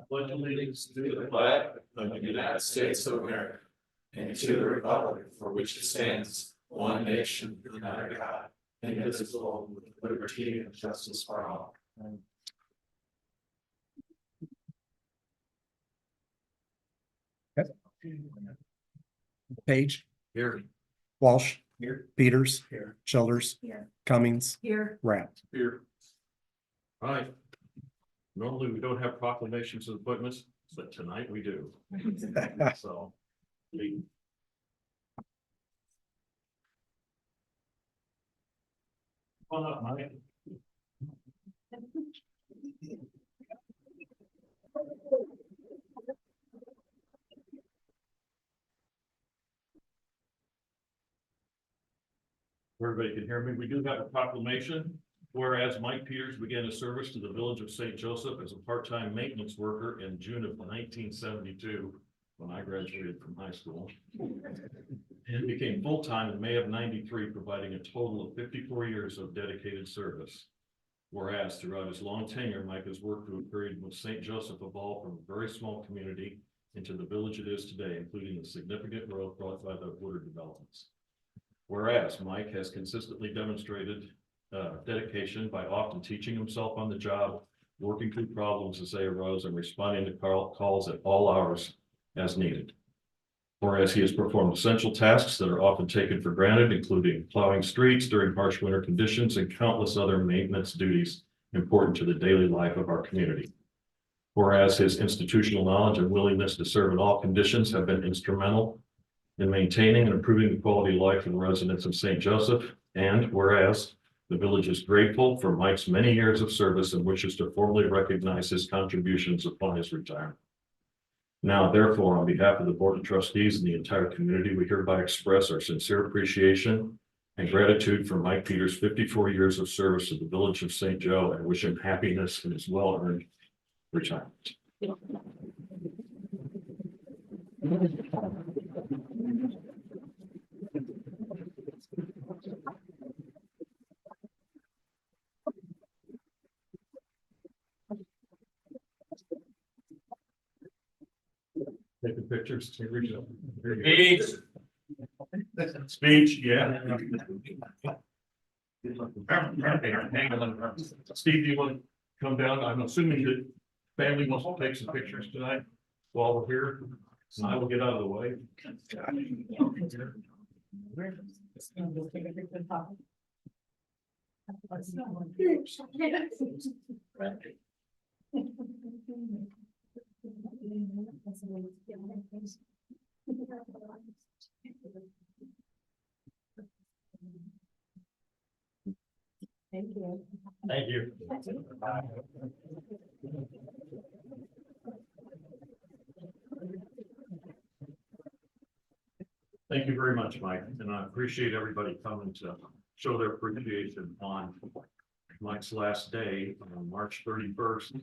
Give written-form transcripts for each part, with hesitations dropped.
pledge allegiance to the flag of the United States of America and to the republic for which it stands, one nation, under God, indivisible, with liberty and justice for all. Page, Here. Walsh, Here. Peters, Here. Childers, Here. Cummings, Here. Rapp. Here. All right. Normally, we don't have proclamations of appointments, but tonight we do. So. Come on up, Mike. Everybody can hear me. We do have a proclamation. Whereas Mike Peters began his service to the village of St. Joseph as a part-time maintenance worker in June of 1972, when I graduated from high school, and became full-time in May of '93, providing a total of 54 years of dedicated service. Whereas throughout his long tenure, Mike has worked through a period when St. Joseph evolved from a very small community into the village it is today, including the significant growth brought by the Woodard developments. Whereas Mike has consistently demonstrated dedication by often teaching himself on the job, working through problems as they arose, and responding to calls at all hours as needed. Whereas he has performed essential tasks that are often taken for granted, including plowing streets during harsh winter conditions and countless other maintenance duties important to the daily life of our community. Whereas his institutional knowledge and willingness to serve in all conditions have been instrumental in maintaining and improving the quality of life of the residents of St. Joseph. And whereas the village is grateful for Mike's many years of service and wishes to formally recognize his contributions upon his retirement. Now, therefore, on behalf of the Board of Trustees and the entire community, we hereby express our sincere appreciation and gratitude for Mike Peters' 54 years of service to the village of St. Joe, and wish him happiness in his well-earned retirement. Taking pictures. Speech. Speech, yeah. Steve, do you want to come down? I'm assuming that family wants to take some pictures tonight while we're here. So I will get out of the way. Thank you. Thank you. Thank you very much, Mike, and I appreciate everybody coming to show their appreciation on Mike's last day on March 31st.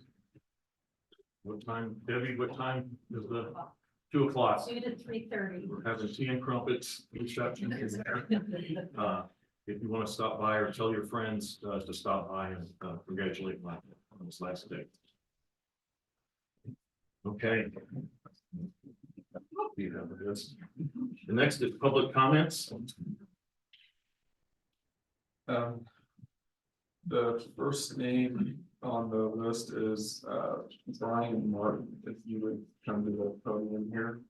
What time, Debbie, what time is the 2 o'clock? 2 to 3:30. We're having tea and crumpets reception. If you want to stop by or tell your friends to stop by and congratulate Mike on his last day. Okay. You have this. The next is public comments. The first name on the list is Brian Martin. If you would come to the podium here.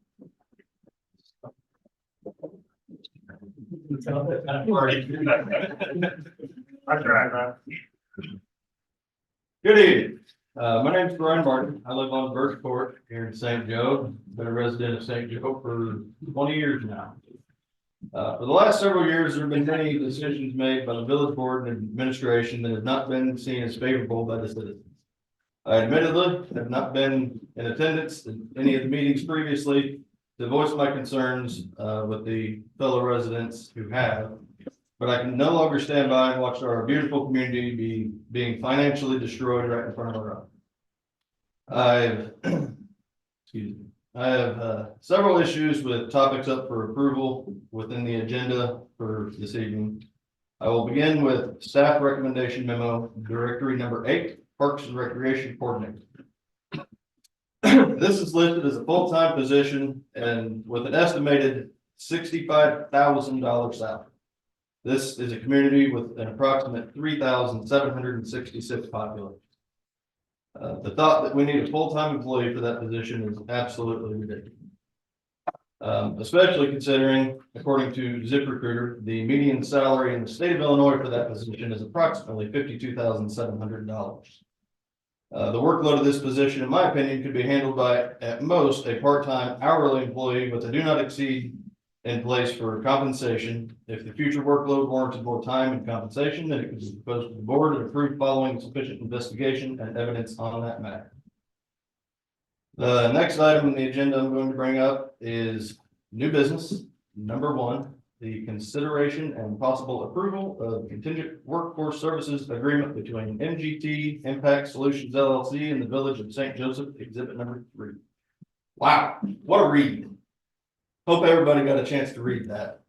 Good evening. My name is Brian Martin. I live on Birch Court here in St. Joe. Been a resident of St. Joe for 20 years now. For the last several years, there have been many decisions made by the village board and administration that have not been seen as favorable by the citizens. I admittedly have not been in attendance at any of the meetings previously to voice my concerns with the fellow residents who have, but I can no longer stand by and watch our beautiful community being financially destroyed right in front of our eyes. I have several issues with topics up for approval within the agenda for this evening. I will begin with staff recommendation memo, directory number 8, Parks and Recreation Coordinator. This is listed as a full-time position and with an estimated $65,000 salary. This is a community with an approximate 3,766 population. The thought that we need a full-time employee for that position is absolutely ridiculous. Especially considering, according to ZipRecruiter, the median salary in the state of Illinois for that position is approximately $52,700. The workload of this position, in my opinion, could be handled by, at most, a part-time hourly employee with a do not exceed in place for compensation. If the future workload warranted more time and compensation, then it could be proposed to the board and approved following sufficient investigation and evidence on that matter. The next item on the agenda I'm going to bring up is new business. Number 1, the consideration and possible approval of contingent workforce services agreement between MGT Impact Solutions LLC and the Village of St. Joseph, exhibit number 3. Wow, what a read. Hope everybody got a chance to read that.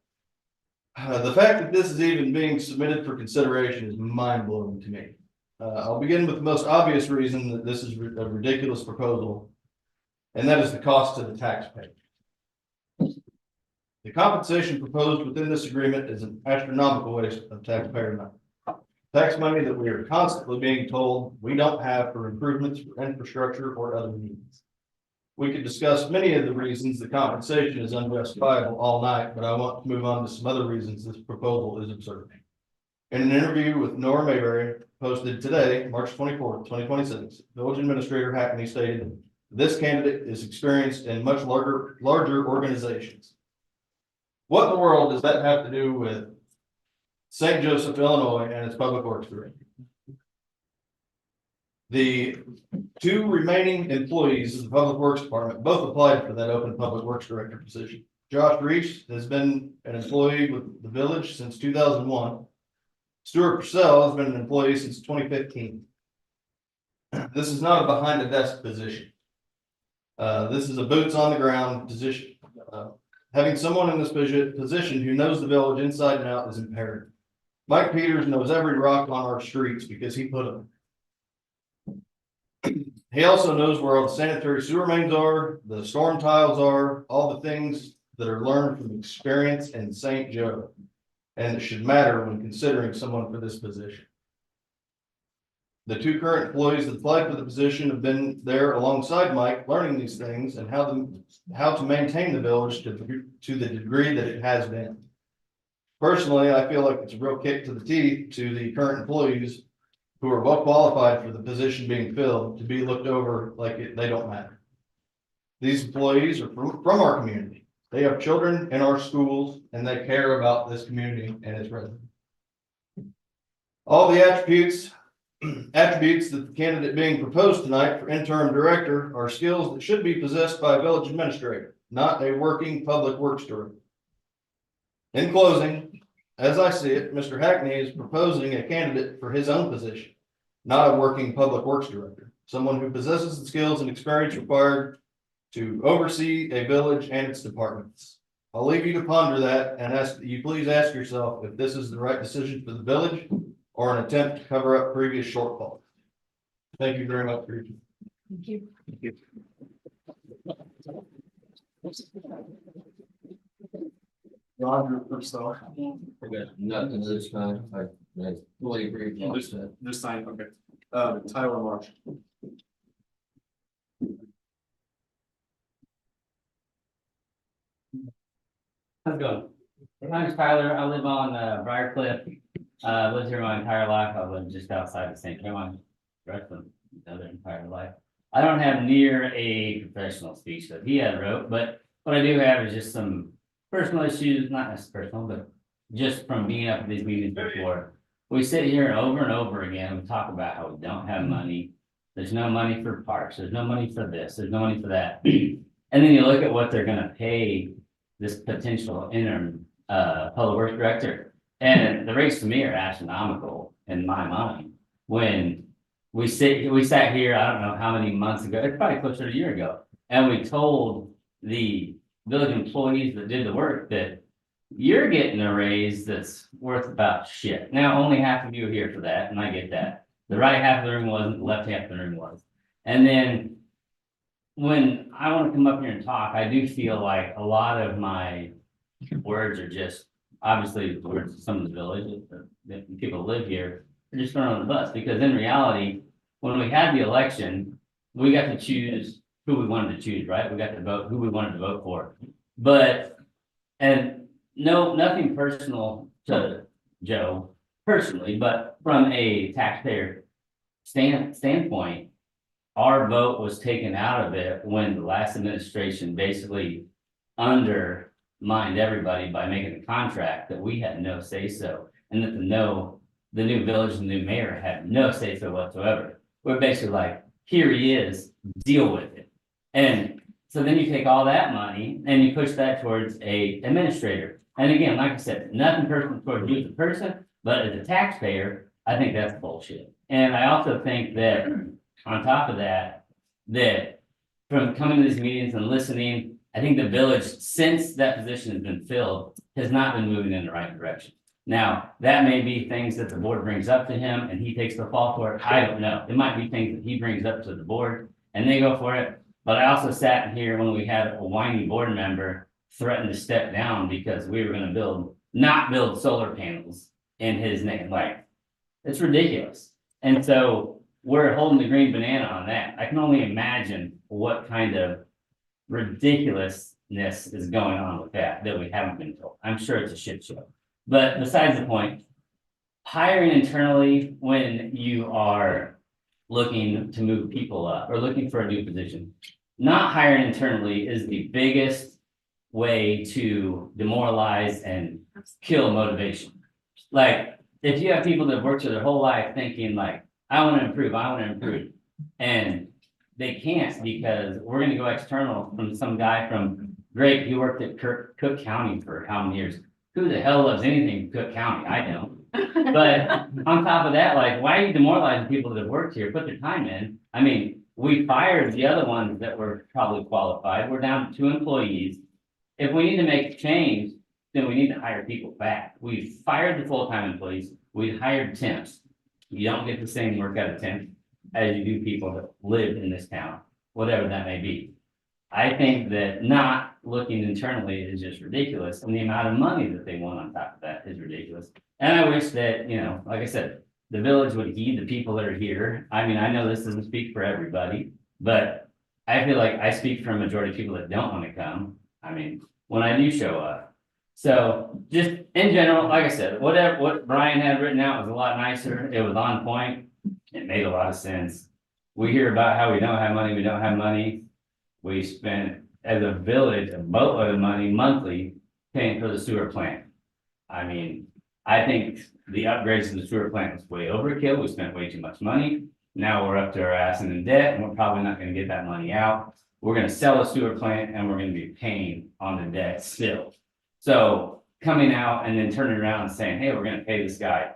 The fact that this is even being submitted for consideration is mind-blowing to me. I'll begin with the most obvious reason that this is a ridiculous proposal, and that is the cost to the taxpayer. The compensation proposed within this agreement is an astronomical waste of taxpayer money. Tax money that we are constantly being told we don't have for improvements for infrastructure or other needs. We could discuss many of the reasons the compensation is unjustifiable all night, but I want to move on to some other reasons this proposal is absurd. In an interview with Nora Mayberry, posted today, March 24th, 2026, Village Administrator Hackney stated, this candidate is experienced in much larger organizations. What in the world does that have to do with St. Joseph, Illinois, and its public works director? The 2 remaining employees of the Public Works Department both applied for that open Public Works Director position. Josh Reese has been an employee with the village since 2001. Stuart Purcell has been an employee since 2015. This is not a behind the desk position. This is a boots on the ground position. Having someone in this position who knows the village inside and out is imperative. Mike Peters knows every rock on our streets because he put them. He also knows where all the sanitary sewer mains are, the storm tiles are, all the things that are learned from experience in St. Joe. And it should matter when considering someone for this position. The 2 current employees that applied for the position have been there alongside Mike, learning these things and how to maintain the village to the degree that it has been. Personally, I feel like it's a real kick to the teeth to the current employees who are well qualified for the position being filled to be looked over like they don't matter. These employees are from our community. They have children in our schools and they care about this community and its residents. All the attributes that the candidate being proposed tonight for interim director are skills that should be possessed by a village administrator, not a working public works director. In closing, as I see it, Mr. Hackney is proposing a candidate for his own position, not a working public works director, someone who possesses the skills and experience required to oversee a village and its departments. I'll leave you to ponder that and ask that you please ask yourself if this is the right decision for the village or an attempt to cover up previous shortfalls. Thank you very much for your time. Thank you. Roger Purcell. I got nothing this time. I fully agree with what you said. Just sign, okay. Tyler Marsh. How's it going? My name's Tyler. I live on Briarcliff. Lived here my entire life. I live just outside of St. John, Redford, the other entire life. I don't have near a professional speech that he had wrote, but what I do have is just some personal issues, not necessarily personal, but just from being up at these meetings before. We sit here and over again, we talk about how we don't have money. There's no money for parks. There's no money for this. There's no money for that. And then you look at what they're gonna pay this potential interim public works director. And the rates to me are astronomical in my mind. When we sat here, I don't know how many months ago, it's probably closer to a year ago. And we told the village employees that did the work that you're getting a raise that's worth about shit. Now, only half of you are here for that, and I get that. The right half of the room wasn't, the left half of the room was. And then when I want to come up here and talk, I do feel like a lot of my words are just, obviously, the words of some of the village, that people live here, are just thrown on the bus, because in reality, when we had the election, we got to choose who we wanted to choose, right? We got to vote who we wanted to vote for. But, and no, nothing personal to Joe personally, but from a taxpayer standpoint, our vote was taken out of it when the last administration basically undermined everybody by making a contract that we had no say so, and that the new village and the new mayor had no say so whatsoever. We're basically like, here he is, deal with it. And so then you take all that money and you push that towards a administrator. And again, like I said, nothing personal towards you as a person, but as a taxpayer, I think that's bullshit. And I also think that on top of that, that from coming to these meetings and listening, I think the village, since that position has been filled, has not been moving in the right direction. Now, that may be things that the board brings up to him and he takes the fall for it. I don't know. It might be things that he brings up to the board and they go for it. But I also sat in here when we had a whiny board member threaten to step down because we were gonna not build solar panels in his name. Like, it's ridiculous. And so we're holding the green banana on that. I can only imagine what kind of ridiculousness is going on with that we haven't been told. I'm sure it's a shit show. But besides the point, hiring internally when you are looking to move people up or looking for a new position, not hiring internally is the biggest way to demoralize and kill motivation. Like, if you have people that work their whole life thinking like, I want to improve, and they can't because we're going to go external from some guy from, great, he worked at Cook County for how many years? Who the hell loves anything in Cook County? I don't. But on top of that, like, why are you demoralizing people that have worked here, put their time in? I mean, we fired the other ones that were probably qualified. We're down to 2 employees. If we need to make a change, then we need to hire people back. We fired the full-time employees. We hired temps. You don't get the same work out of temp as you do people that live in this town, whatever that may be. I think that not looking internally is just ridiculous, and the amount of money that they want on top of that is ridiculous. And I wish that, you know, like I said, the village would heed the people that are here. I mean, I know this doesn't speak for everybody, but I feel like I speak for a majority of people that don't want to come. I mean, when I do show up. So just in general, like I said, what Brian had written out was a lot nicer. It was on point. It made a lot of sense. We hear about how we don't have money. We spent, as a village, a boatload of money monthly paying for the sewer plant. I mean, I think the upgrades to the sewer plant was way overkill. We spent way too much money. Now we're up to our ass in debt, and we're probably not going to get that money out. We're going to sell a sewer plant, and we're going to be paying on the debt still. So coming out and then turning around and saying, hey, we're going to pay this guy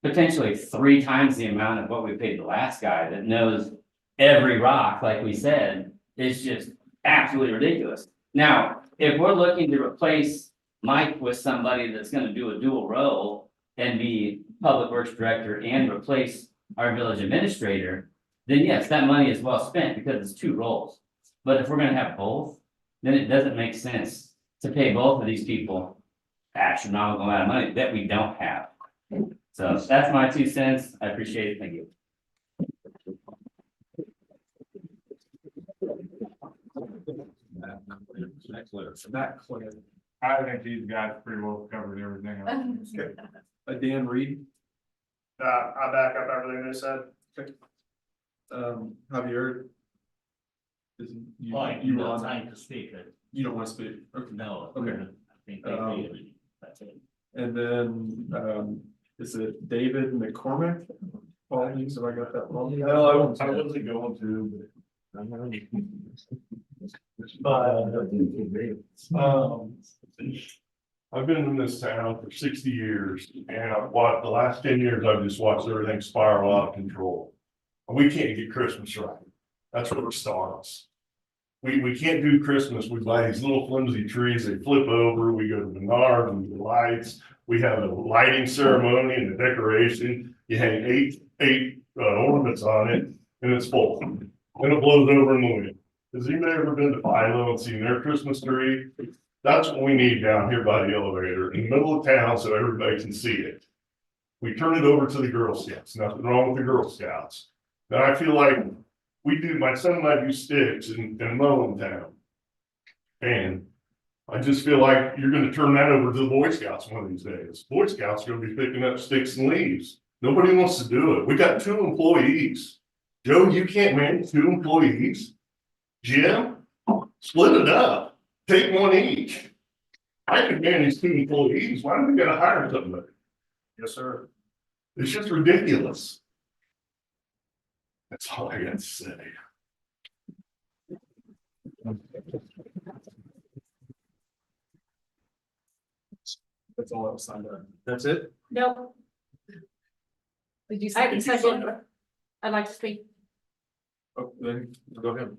potentially 3 times the amount of what we paid the last guy that knows every rock, like we said, is just absolutely ridiculous. Now, if we're looking to replace Mike with somebody that's going to do a dual role and be public works director and replace our village administrator, then yes, that money is well spent because it's 2 roles. But if we're going to have both, then it doesn't make sense to pay both of these people astronomical amount of money that we don't have. So that's my 2 cents. I appreciate it. Thank you. That clear. I think these guys pretty well covered everything else. Dan Reed, I back up everything they said. Javier. You were on time to speak. You don't want to speak? Okay. No. Okay. I think they did everything. That's it. And then, is it David McCormick? Apologies if I got that wrong. No, I wasn't going to, I've been in this town for 60 years and the last 10 years, I've just watched everything spiral out of control. And we can't get Christmas right. That's where it starts. We can't do Christmas. We buy these little flimsy trees, they flip over, we go to Menards and the lights. We have a lighting ceremony and a decoration. You hang eight ornaments on it and it's full. Then it blows over in the wind. Has anybody ever been to Philo and seen their Christmas tree? That's what we need down here by the elevator, in the middle of town, so everybody can see it. We turn it over to the Girl Scouts, nothing wrong with the Girl Scouts. Now, I feel like we do, my son and I do sticks in Mullen Town. And I just feel like you're gonna turn that over to the Boy Scouts one of these days. Boy Scouts are gonna be picking up sticks and leaves. Nobody wants to do it. We got 2 employees. Joe, you can't manage 2 employees. Jim, split it up. Take one each. I can manage 2 employees. Why do we gotta hire somebody? Yes, sir. It's just ridiculous. That's all I got to say. That's all I was signed up. That's it? No. Did you I have a say? second. I'd like to speak. Oh, then, Go ahead.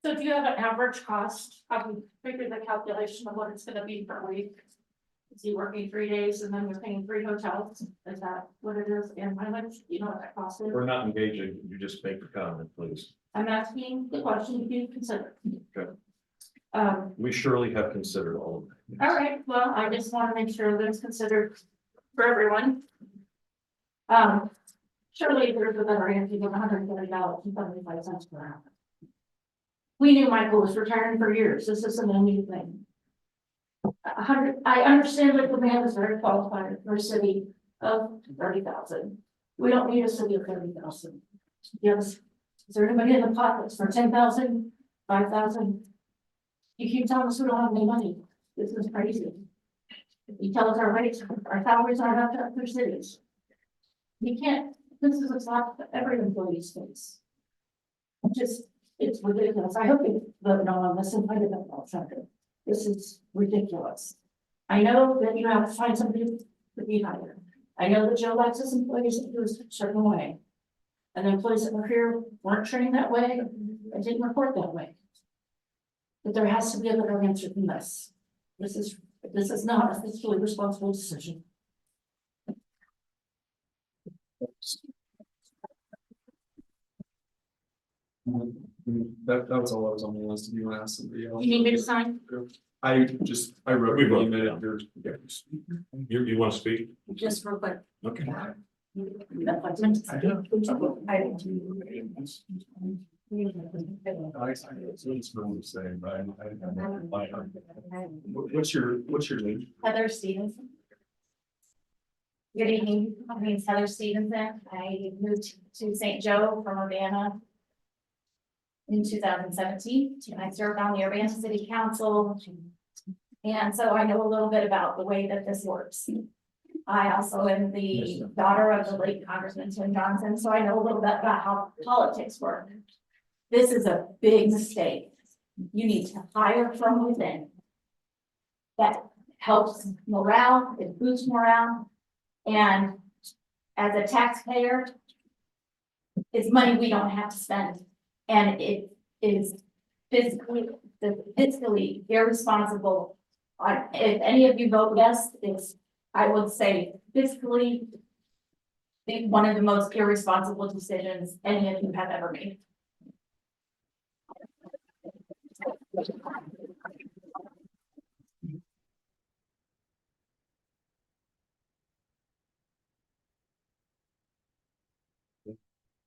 So do you have an average cost? I can figure the calculation of what it's gonna be per week. Is he working 3 days and then we're paying 3 hotels? Is that what it is? And how much, you know what that cost is? We're not engaging, you just make the comment, please. I'm asking the question to be considered. Okay. Um, We surely have considered all of that. all right, well, I just want to make sure that it's considered for everyone. Surely there's a better answer than $130.75 per hour. We knew Michael was retiring for years. This isn't a new thing. I understand that the man is very qualified for a city of 30,000. We don't need a city of 30,000. Yes. Is there anybody in the pot that's for 10,000, 5,000? You keep telling us we don't have any money. This is crazy. You tell us our rates, our salaries aren't up to other cities. You can't, this is a slap to every employee's face. Just, it's ridiculous. I hope you vote no on this and find it out center. This is ridiculous. I know that you have to find somebody to be hired. I know that Joe likes his employees to do a certain way. And the employees that were here weren't trained that way, and didn't report that way. But there has to be a better answer than this. This is not a fiscally responsible decision. that was all I was on the list. If you want to ask somebody else. You need me to sign? I wrote We an wrote. email. You want to speak? Just real quick. Okay. What's your name? Heather Stevenson. Good evening, my name is Heather Stevenson. I moved to St. Joe from Urbana in 2017, and I served on the Urbana City Council. And so I know a little bit about the way that this works. I also am the daughter of the late Congressman Tim Johnson, so I know a little bit about how politics work. This is a big mistake. You need to hire from within. That helps morale, it boosts morale. And as a taxpayer, it's money we don't have to spend. And it is fiscally irresponsible. If any of you vote yes, I would say fiscally one of the most irresponsible decisions any of you have ever made.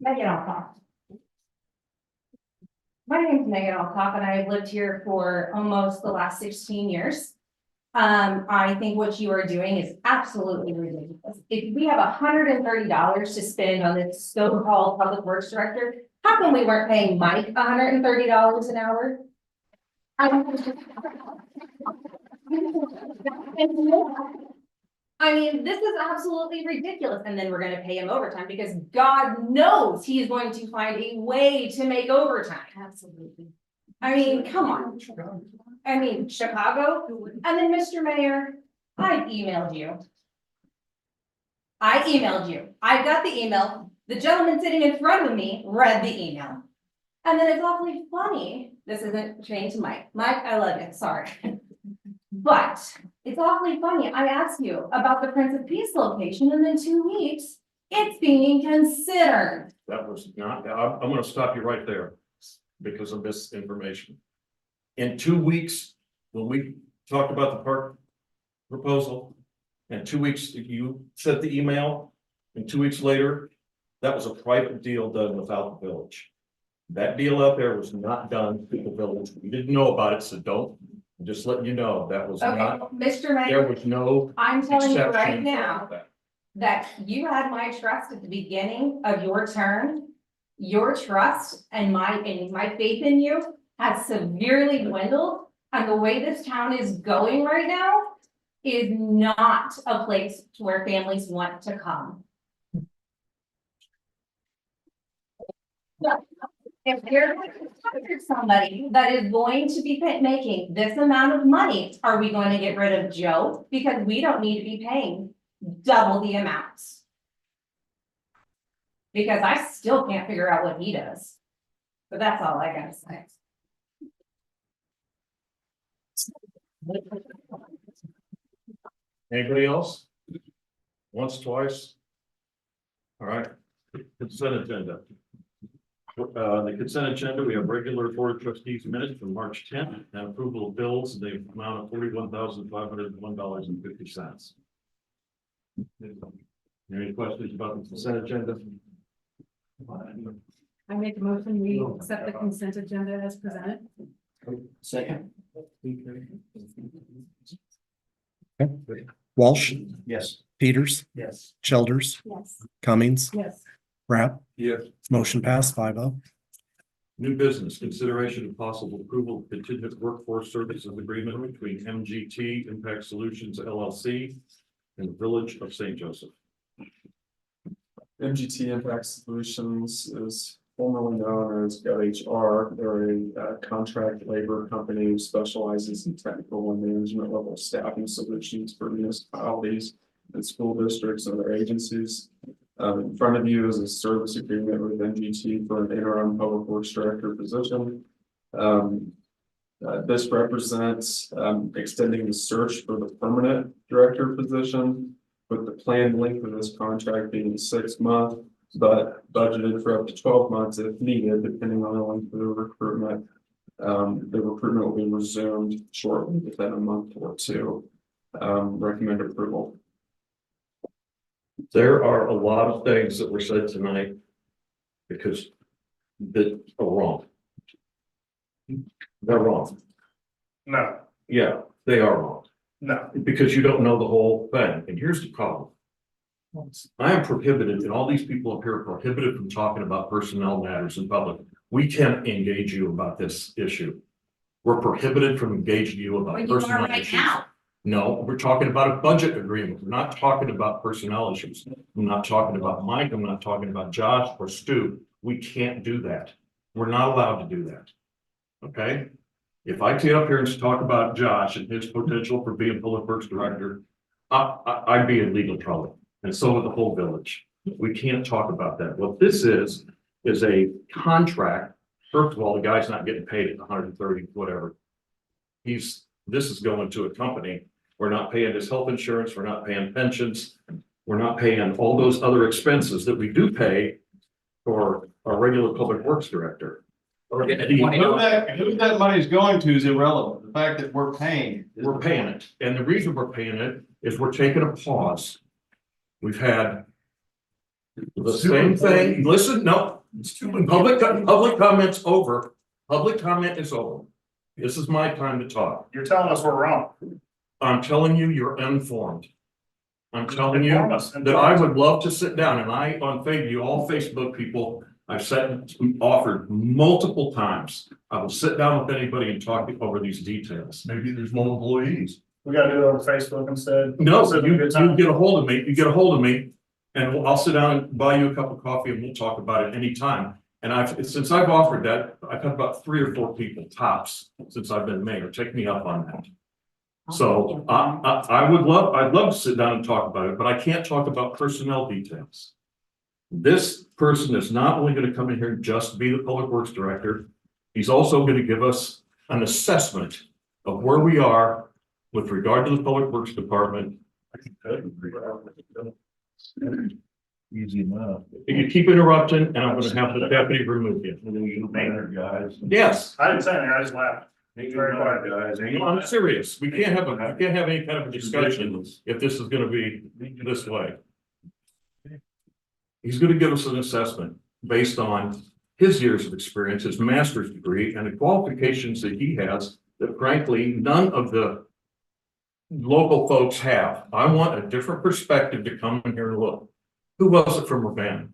Megan Alcock. My name is Megan Alcock, and I have lived here for almost the last 16 years. I think what you are doing is absolutely ridiculous. If we have $130 to spend on this so-called public works director, how come we weren't paying Mike $130 an hour? I mean, this is absolutely ridiculous. And then we're gonna pay him overtime because God knows he's going to find a way to make overtime. Absolutely. I mean, come on. I mean, Chicago, and then Mr. Mayor, I emailed you. I got the email. The gentleman sitting in front of me read the email. And then it's awfully funny. This isn't trained to Mike. Mike, I love you, sorry. But it's awfully funny. I asked you about the Prince of Peace location and in 2 weeks, it's being considered. That was not, I'm gonna stop you right there because of misinformation. In 2 weeks, when we talked about the park proposal, and 2 weeks, you sent the email, and 2 weeks later, that was a private deal done without the village. That deal out there was not done with the village. We didn't know about it, so don't, I'm just letting you know, that was Okay, not, Mr. there Mayor, was no I'm telling you right exception. now that you had my trust at the beginning of your term. Your trust and my faith in you has severely dwindled. And the way this town is going right now is not a place where families want to come. If you're going to hire somebody that is going to be making this amount of money, are we going to get rid of Joe? Because we don't need to be paying double the amounts. Because I still can't figure out what he does. But that's all I gotta say. Anybody else? Once, twice? All right, consent agenda. The consent agenda, we have regular board of trustees minutes from March 10th and approval of bills in the amount of $41,501.50. Any questions about the consent agenda? I make a motion, we accept the consent agenda as presented. Second. Walsh, Yes. Peters, Yes. Childers, Yes. Cummings, Yes. Rapp, Yes. motion passed 5-0. New business, consideration of possible approval of contingent workforce services agreement between MGT Impact Solutions LLC and the Village of St. Joseph. MGT Impact Solutions is formerly known as GovHR. They're a contract labor company who specializes in technical and management level staffing solutions for municipalities and school districts and their agencies. In front of you is a service agreement with MGT for an interim public works director position. This represents extending the search for the permanent director position, with the planned length of this contract being 6 months, but budgeted for up to 12 months if needed, depending on the length of the recruitment. The recruitment will be resumed shortly, within a month or two. Recommend approval. There are a lot of things that were said tonight because that are wrong. They're wrong. No, Yeah, they are wrong no. because you don't know the whole thing. And here's the problem. I am prohibited, and all these people up here are prohibited from talking about personnel matters in public. We can't engage you about this issue. We're prohibited from engaging you about But you are personnel right issues. now. No, we're talking about a budget agreement. We're not talking about personnel issues. I'm not talking about Mike. I'm not talking about Josh or Stu. We can't do that. We're not allowed to do that. Okay? If I get up here and talk about Josh and his potential for being public works director, I'd be in legal trouble, and so would the whole village. We can't talk about that. What this is a contract. First of all, the guy's not getting paid at 130, whatever. This is going to a company. We're not paying his health insurance. We're not paying pensions. We're not paying all those other expenses that we do pay for our regular public works director. Who that money is going to is irrelevant. The fact that we're paying. We're paying it. And the reason we're paying it is we're taking a pause. We've had the same thing. Listen, no, public comment's over. Public comment is over. This is my time to talk. You're telling us we're wrong. I'm telling you, you're uninformed. I'm telling you Inform us. that I would love to sit down, and all Facebook people, I've offered multiple times. I will sit down with anybody and talk over these details. Maybe there's more employees. We gotta do it on Facebook instead. No, you get a hold of me, and I'll sit down and buy you a cup of coffee and we'll talk about it anytime. And since I've offered that, I've had about 3 or 4 people tops since I've been mayor. Take me up on that. So I'd love to sit down and talk about it, but I can't talk about personnel details. This person is not only going to come in here and just be the public works director, he's also going to give us an assessment of where we are with regard to the Public Works Department, Easy enough. you keep interrupting and I'm gonna have the deputy remove you. Guys. Yes, I didn't say anything, I just laughed. Very quiet, guys. I'm serious. We can't have any kind of a discussion if this is gonna be this way. He's gonna give us an assessment based on his years of experience, his master's degree, and the qualifications that he has that frankly, none of the local folks have. I want a different perspective to come in here and look. Who was it from Urbana?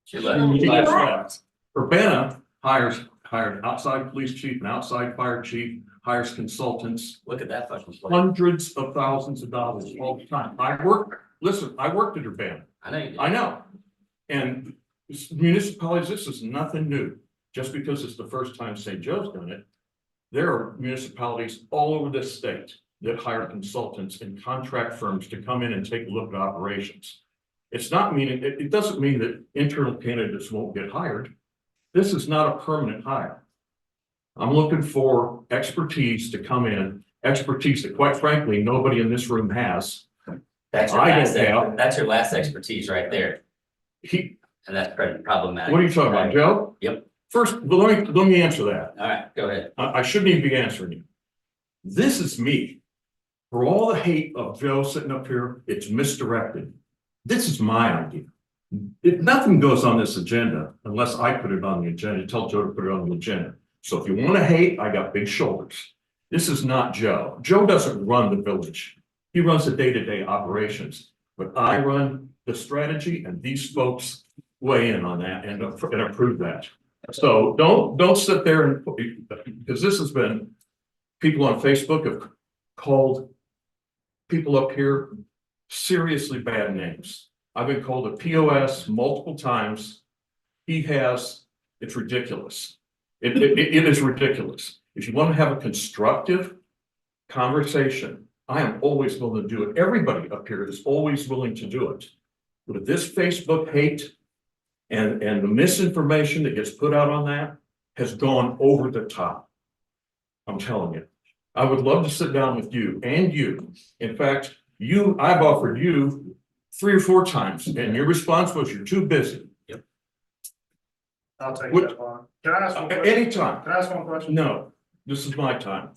She left. She just left. Urbana hired outside police chief and outside fire chief, hires consultants, Look at that fucking place. hundreds of thousands of dollars all the time. I worked at Urbana. I know you did. I know. And municipalities, this is nothing new. Just because it's the first time St. Joe's done it, there are municipalities all over this state that hire consultants and contract firms to come in and take a look at operations. It's not meaning, it doesn't mean that internal candidates won't get hired. This is not a permanent hire. I'm looking for expertise to come in, expertise that quite frankly, nobody in this room has. That's your I last, don't have- that's your last expertise right there, He, and that's pretty problematic. what are you talking about, Joe? Yep. First, let me answer that. All right, go ahead. I shouldn't even be answering you. This is me. For all the hate of Joe sitting up here, it's misdirected. This is my idea. If nothing goes on this agenda, unless I put it on the agenda, tell Joe to put it on the agenda. So if you want to hate, I got big shoulders. This is not Joe. Joe doesn't run the village. He runs the day-to-day operations, but I run the strategy and these folks weigh in on that and approve that. So don't sit there and, because this has been, people on Facebook have called people up here seriously bad names. I've been called a POS multiple times. It's ridiculous. It is ridiculous. If you want to have a constructive conversation, I am always willing to do it. Everybody up here is always willing to do it. But if this Facebook hate and the misinformation that gets put out on that has gone over the top. I'm telling you, I would love to sit down with you and you. In fact, I've offered you 3 or 4 times and your response was you're too busy. I'll take What- that one. Can I ask one question? Anytime. Can I ask one question? No, this is my time.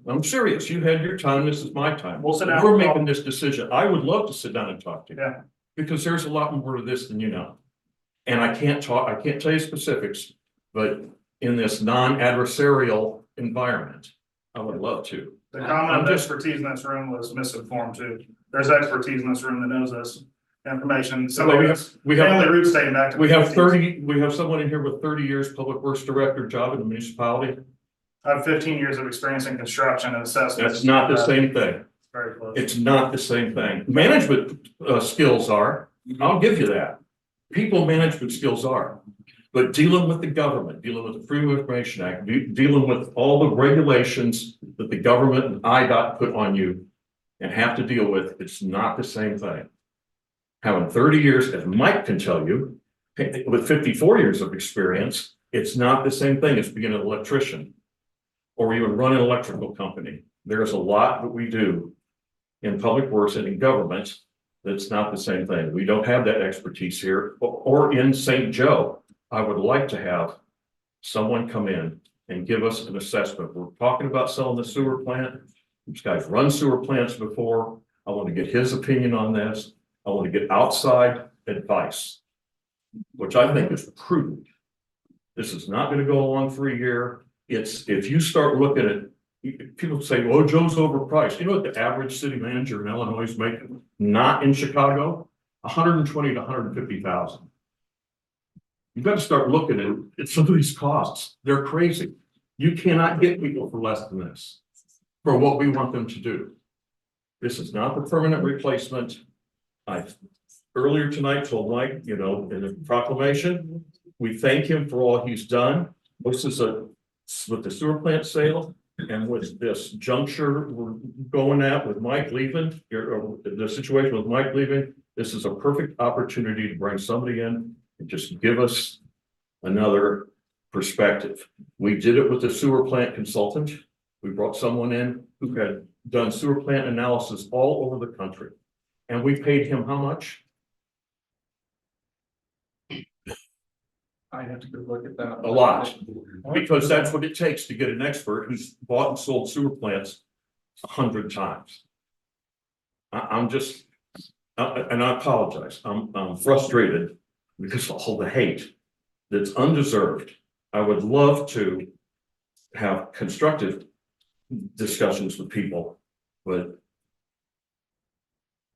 I'm serious. You had your time. This is my time. We'll sit down. We're making this decision. I would love to sit down and talk to you. Yeah. Because there's a lot more to this than you know. And I can't tell you specifics, but in this non-adversarial environment, I would love to. The comment of expertise in this room was misinformed too. There's expertise in this room that knows this information. Well, we Somebody we family have, roots dating back to. we the have 50s. we have someone in here with 30 years public works director job in the municipality. I have 15 years of experience in construction and assessment. That's not the same thing. Very close. It's not the same thing. Management skills are, I'll give you that. People management skills are. But dealing with the government, dealing with the Freedom of Information Act, dealing with all the regulations that the government and IDOT put on you and have to deal with, it's not the same thing. Having 30 years, as Mike can tell you, with 54 years of experience, it's not the same thing as being an electrician or even run an electrical company. There's a lot that we do in public works and in government that's not the same thing. We don't have that expertise here or in St. Joe. I would like to have someone come in and give us an assessment. We're talking about selling the sewer plant. This guy's run sewer plants before. I want to get his opinion on this. I want to get outside advice, which I think is prudent. This is not going to go along for a year. It's, if you start looking at, people say, oh, Joe's overpriced. You know what the average city manager in Illinois is making? Not in Chicago, 120 to 150,000. You've got to start looking at some of these costs. They're crazy. You cannot get people for less than this for what we want them to do. This is not the permanent replacement. I earlier tonight told Mike, you know, in a proclamation, we thank him for all he's done. This is with the sewer plant sale and with this juncture we're going at with Mike leaving, or the situation with Mike leaving, this is a perfect opportunity to bring somebody in and just give us another perspective. We did it with the sewer plant consultant. We brought someone in who had done sewer plant analysis all over the country. And we paid him how much? I have to go look at that. A lot. Because that's what it takes to get an expert who's bought and sold sewer plants 100 times. I'm just, and I apologize, I'm frustrated because of all the hate that's undeserved. I would love to have constructive discussions with people, but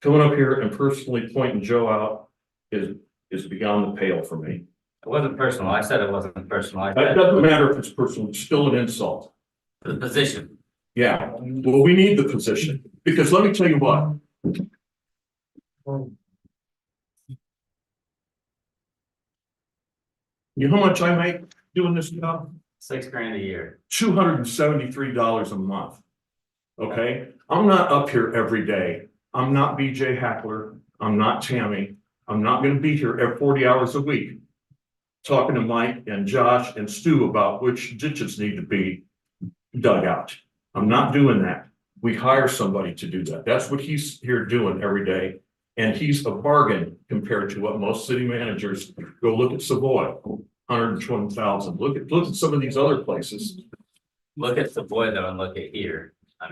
coming up here and personally pointing Joe out is beyond the pale for me. It wasn't personal. I said it wasn't personal. I It said doesn't matter if it's personal, it's still an insult. the position. Yeah, well, we need the position, because let me tell you what. You know how much I make doing this job? $6,000 a year. $273 a month. Okay, I'm not up here every day. I'm not BJ Hackler. I'm not Tammy. I'm not gonna be here every 40 hours a week. Talking to Mike and Josh and Stu about which ditches need to be dug out. I'm not doing that. We hire somebody to do that. That's what he's here doing every day. And he's a bargain compared to what most city managers go look at Savoy, 120,000. Look at some of these other places. Look at Savoy though and look at here. I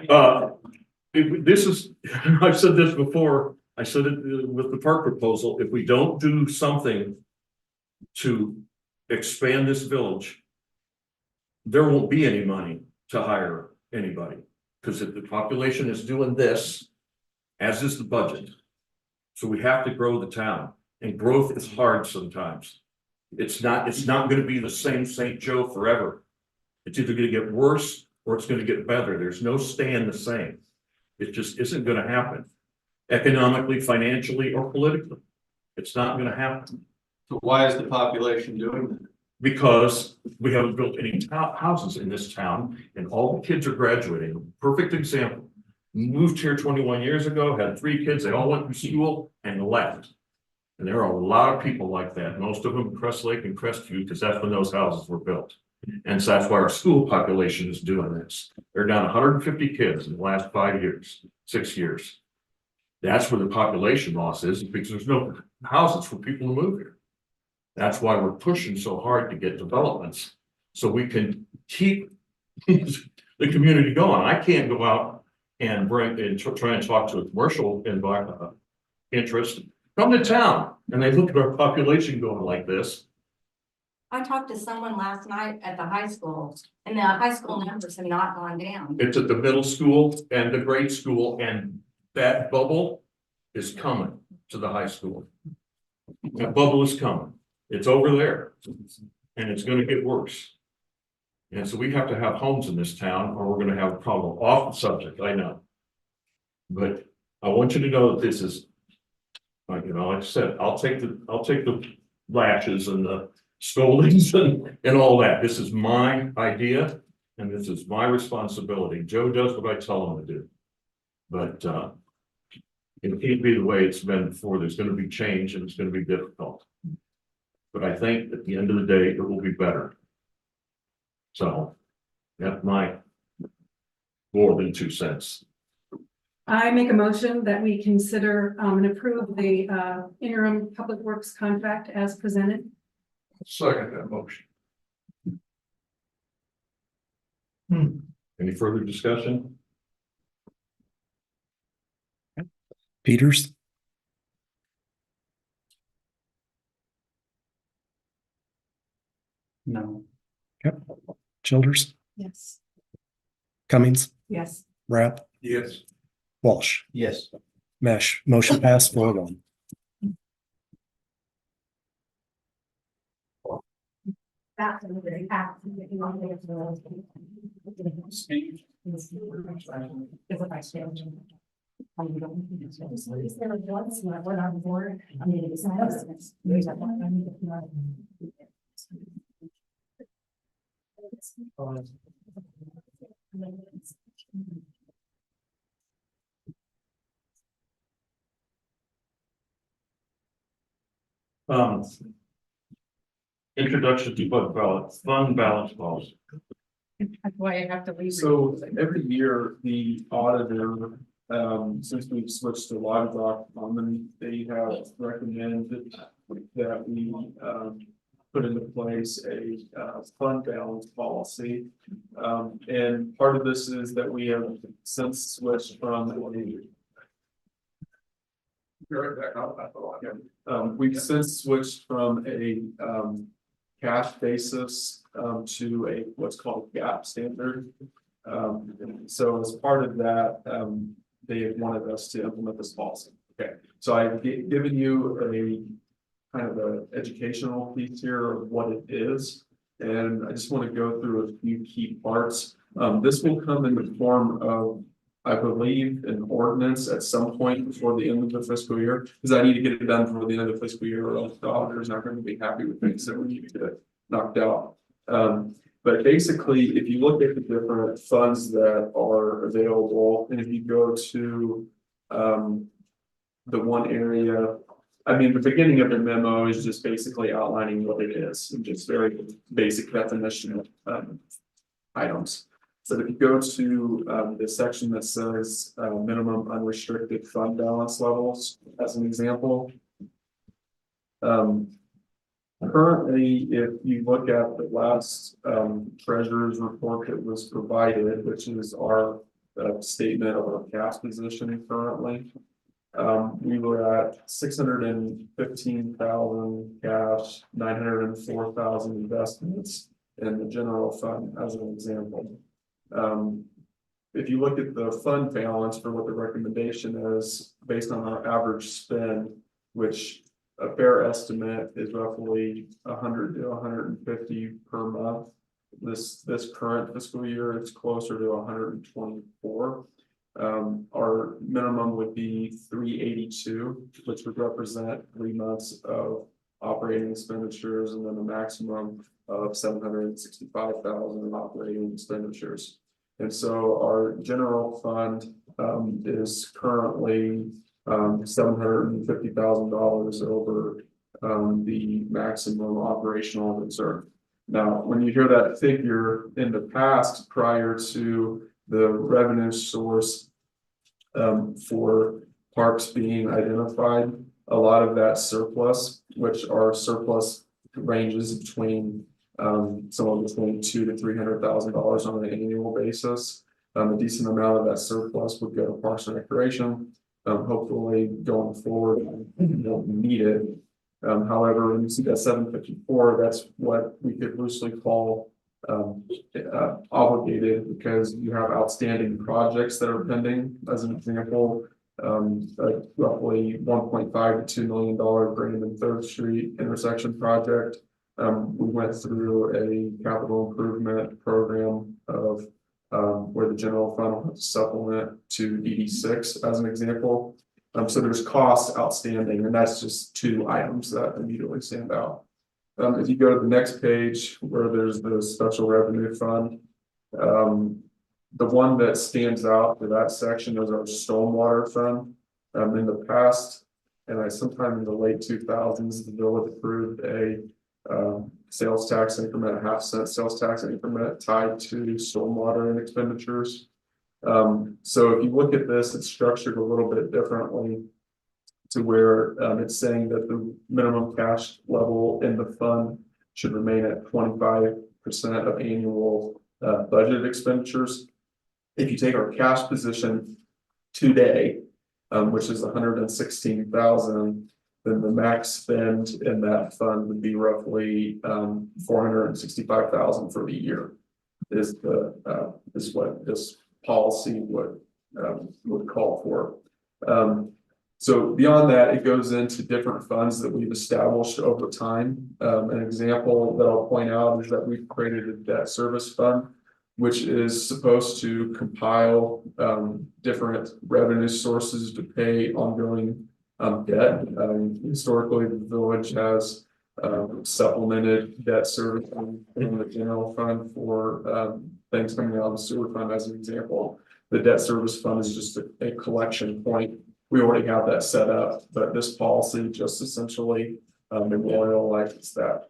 mean, This is, I've said this before, I said it with the park proposal, if we don't do something to expand this village, there won't be any money to hire anybody, because if the population is doing this, as is the budget. So we have to grow the town, and growth is hard sometimes. It's not gonna be the same St. Joe forever. It's either gonna get worse or it's gonna get better. There's no staying the same. It just isn't gonna happen. Economically, financially, or politically. It's not gonna happen. So why is the population doing that? Because we haven't built any houses in this town, and all the kids are graduating. Perfect example. Moved here 21 years ago, had 3 kids, they all went to school and left. And there are a lot of people like that, most of them Crest Lake and Crestview, because that's when those houses were built. And so that's why our school population is doing this. They're down 150 kids in the last 5 years, 6 years. That's where the population loss is, because there's no houses for people to move here. That's why we're pushing so hard to get developments, so we can keep the community going. I can't go out and bring and try and talk to a commercial interest. Come to town, and they look at our population going like this. I talked to someone last night at the high school, and the high school numbers have not gone down. It's at the middle school and the grade school, and that bubble is coming to the high school. That bubble is coming. It's over there, and it's gonna get worse. And so we have to have homes in this town, or we're gonna have a problem. Off the subject, I know. But I want you to know that this is, like I said, I'll take the lashes and the scoldings and all that. This is my idea, and this is my responsibility. Joe does what I tell him to do. But it can't be the way it's been before. There's gonna be change, and it's gonna be difficult. But I think at the end of the day, it will be better. So that's my more than 2 cents. I make a motion that we consider and approve the interim public works contract as presented. Second that motion. Any further discussion? Peters, No. Childers, Yes. Cummings, Yes. Rapp, Yes. Walsh, Yes. Mesh, motion passed 4-1. That's a very act. We're on board. I mean, it's Introduction to fund balance policy. That's why I have to leave. So every year, the auditor, since we've switched to livestock, they have recommended that we, put into place a, fund balance policy. And part of this is that we have since switched from we've since switched from a, cash basis, to a, what's called GAAP standard. So as part of that, they have wanted us to implement this policy. Okay, so I've given you a kind of an educational piece here of what it is. And I just want to go through a few key parts. This will come in the form of, I believe, an ordinance at some point before the end of the fiscal year, because I need to get it done before the end of the fiscal year, or else the auditors aren't going to be happy with me, so we need to get it knocked out. But basically, if you look at the different funds that are available, and if you go to the one area, I mean, the beginning of the memo is just basically outlining what it is, and just very basic definition of items. So if you go to the section that says minimum unrestricted fund balance levels, as an example. Currently, if you look at the last treasurer's report that was provided, which is our statement of our cash position currently. We were at 615,000 cash, 904,000 investments in the general fund, as an example. If you look at the fund balance for what the recommendation is based on our average spend, which a fair estimate is roughly 100 to 150 per month. This current fiscal year, it's closer to 124. Our minimum would be 382, which would represent 3 months of operating expenditures, and then a maximum of 765,000 in operating expenditures. And so our general fund is currently $750,000 over the maximum operational reserve. Now, when you hear that figure in the past, prior to the revenue source for parks being identified, a lot of that surplus, which our surplus ranges between somewhere between $200,000 to $300,000 on an annual basis. A decent amount of that surplus would go to Parks and Recreation. Hopefully going forward, we don't need it. However, when you see that 754, that's what we could loosely call obligated, because you have outstanding projects that are pending. As an example, roughly $1.5 to $2 million Brandon 3rd Street intersection project. We went through a capital improvement program of where the general fund will have to supplement to DD6 as an example. So there's costs outstanding, and that's just two items that immediately stand out. If you go to the next page where there's the special revenue fund, the one that stands out for that section is our stormwater fund. In the past, and sometime in the late 2000s, the village approved a sales tax increment, a 0.5 cent sales tax increment tied to stormwater and expenditures. So if you look at this, it's structured a little bit differently to where it's saying that the minimum cash level in the fund should remain at 25% of annual budget expenditures. If you take our cash position today, which is 116,000, then the max spend in that fund would be roughly 465,000 for the year. Is what this policy would call for. So beyond that, it goes into different funds that we've established over time. An example that I'll point out is that we've created a debt service fund, which is supposed to compile different revenue sources to pay ongoing debt. Historically, the village has supplemented debt service in the general fund for things coming out of the sewer fund, as an example. The debt service fund is just a collection point. We already have that set up, but this policy just essentially memorializes that.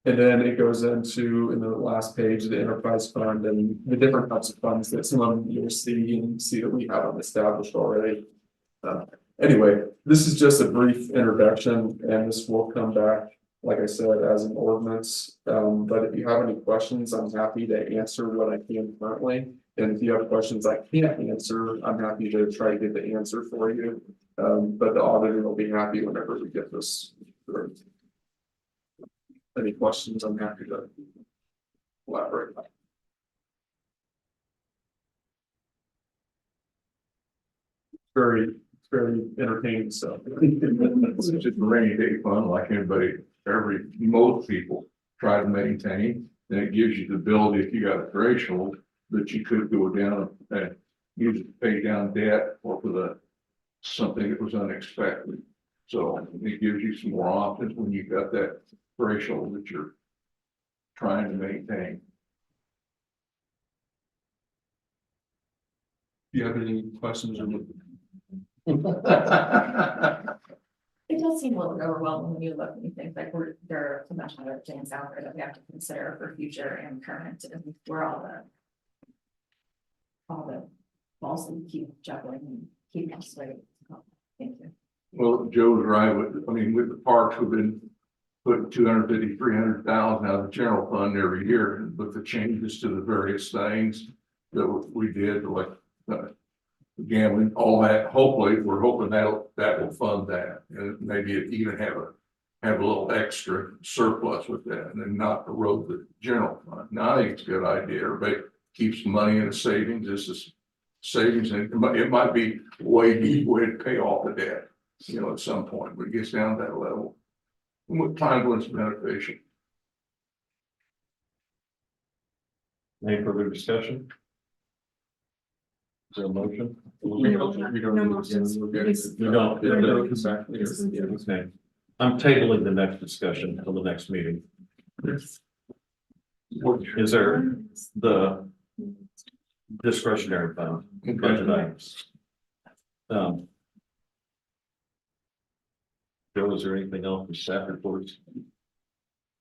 And then it goes into, in the last page, the enterprise fund and the different types of funds that some of them you'll see and see that we have them established already. Anyway, this is just a brief introduction and this will come back, like I said, as an ordinance. But if you have any questions, I'm happy to answer what I can currently. And if you have questions I can't answer, I'm happy to try to get the answer for you. But the auditor will be happy whenever we get this through. Any questions, I'm happy to elaborate. Very entertaining stuff. It's just a rainy day fund like most people try to maintain. And it gives you the ability, if you got a threshold, that you could go down and use it to pay down debt or for something that was unexpected. So it gives you some more options when you've got that threshold that you're trying to maintain. Do you have any questions or? It does seem a little overwhelming when you look and you think like there are so much other things out there that we have to consider for future and current, and we're all the balls that we keep juggling and keep us straight. Thank you. Well, Joe's right with the parks, we've been putting 250, 300,000 out of the general fund every year, but the changes to the various things that we did, like gambling, all that, hopefully, we're hoping that will fund that, and maybe even have a little extra surplus with that, and then not erode the general fund. Now, I think it's a good idea. Everybody keeps money in a savings. This is savings, and it might be a way to pay off the debt, at some point, when it gets down to that level. What time when it's beneficial. Any further discussion? Is there a motion? No motions. You don't. Okay. I'm tabling the next discussion until the next meeting. Is there the discretionary fund budget items? Joe, is there anything else for staff reports?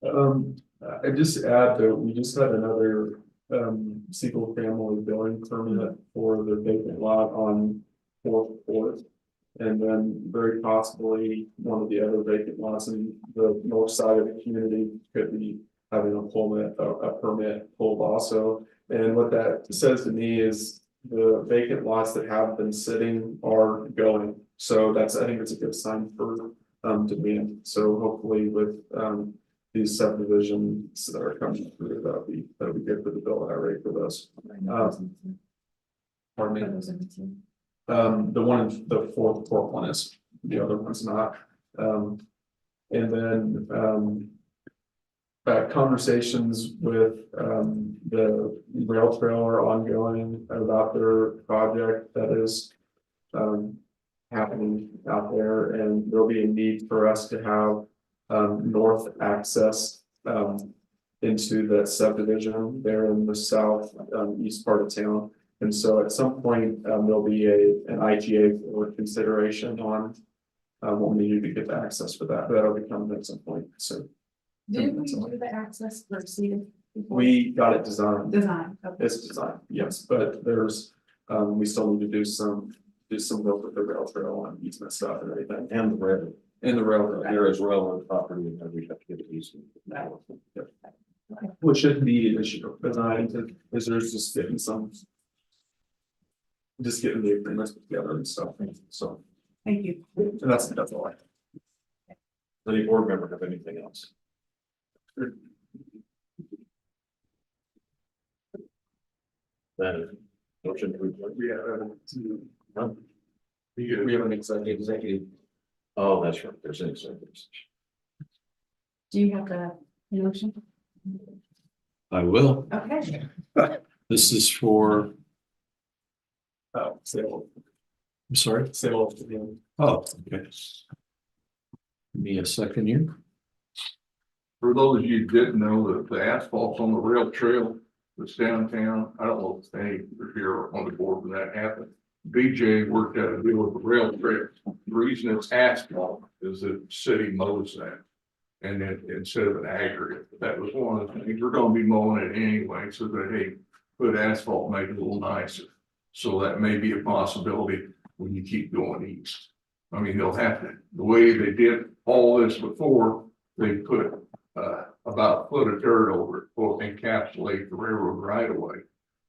I just add that we just had another single family building permit for the vacant lot on 4th. And then very possibly one of the other vacant lots in the north side of the community could be having a permit pulled also. And what that says to me is the vacant lots that have been sitting are going. So I think it's a good sign for demand. So hopefully with these subdivisions that are coming through, that'll be good for the bill rate for those. Pardon me. The one, the fourth one is, the other one's not. And then conversations with the rail trail are ongoing about their project that is happening out there, and there'll be a need for us to have north access into the subdivision there in the south east part of town. And so at some point there'll be an IGA for consideration on what we need to get the access for that. That'll be coming at some point. So Did we do the access for seated? we got it designed. Design. Okay. It's designed, yes, but there's we still need to do some work with the rail trail and easement stuff and everything. And the railroad. In the railroad. There is railroad property and we have to get it easement. Which shouldn't be an issue, is there's just getting the agreements together and stuff, so, Thank you. and that's all I have. Does any board member have anything else? Then, motion to adjourn. We have an executive. Oh, that's right, there's an executive session. Do you have the motion? I will. Okay. This is for, Sale, I'm sorry. sale to the. Oh, okay. Give me a second here. For those of you who didn't know, that the asphalt's on the rail trail that's downtown, I don't know if any are here on the board when that happened. BJ worked out a deal with the rail trail. The reason it's asphalt is that the city mows that. And then instead of an aggregate, that was one of the things, we're gonna be mowing it anyway, so that, hey, put asphalt, make it a little nicer. So that may be a possibility when you keep going east. I mean, they'll have to, the way they did all this before, they put about a foot of dirt over it, to encapsulate the railroad right away.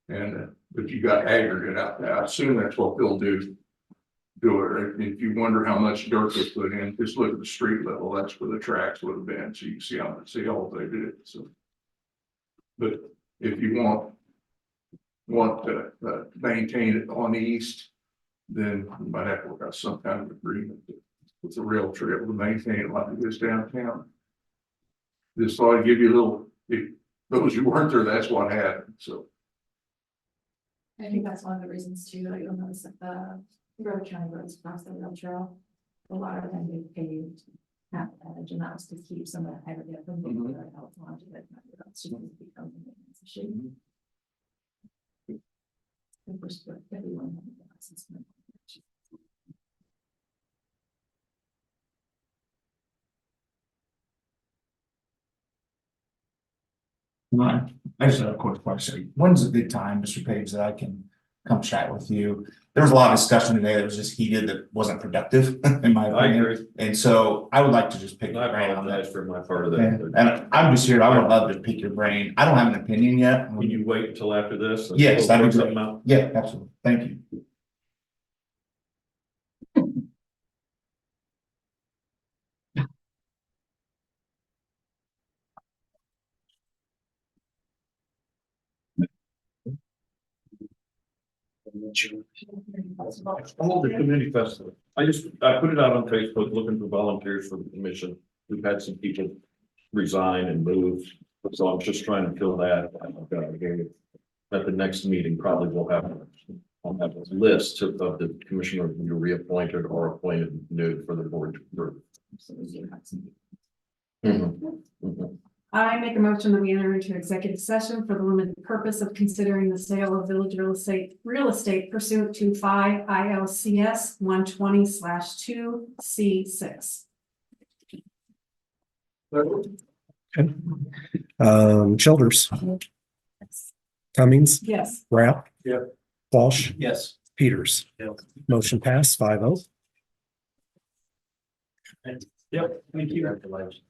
And, but you got aggregate out there, I assume that's what they'll do. If you wonder how much dirt they put in, just look at the street level, that's where the tracks would have been, so you can see all they did, so. But if you want to maintain it on the east, then you might have to work out some kind of agreement with the rail trail to maintain it like it is downtown. Just thought I'd give you a little, if those who weren't there, that's what happened, so. I think that's one of the reasons too, that you'll notice that the road county roads across the rail trail, a lot of them they paved half edge, and that was to keep some of that aggregate from being really helpful onto it. That's just become a maintenance issue. Of course, for everyone. I just have a quick question. When's a good time, Mr. Page, that I can come chat with you? There was a lot of discussion today that was just heated, that wasn't productive, in my I opinion. agree. And so I would like to just pick your I brain on apologize that. for my part of And that. I'm just here, I would love to pick your brain. I don't have an opinion yet. Can you wait until after this? Yes, that'd be Work great. something out? Yeah, absolutely. Thank you. Oh, the community festival. I put it out on Facebook looking for volunteers for the commission. We've had some people resign and move, so I'm just trying to fill that. At the next meeting, probably I'll have a list of the commissioner who reappointed or appointed new for the board group. I make a motion that we enter into executive session for the limited purpose of considering the sale of village real estate pursuant to 5 ILCS 120/2 C6. Childers. Cummings, Yes. Rapp. Yeah. Walsh, Yes. Peters. Yeah. Motion passed 5-0. Yep, thank you. Congratulations.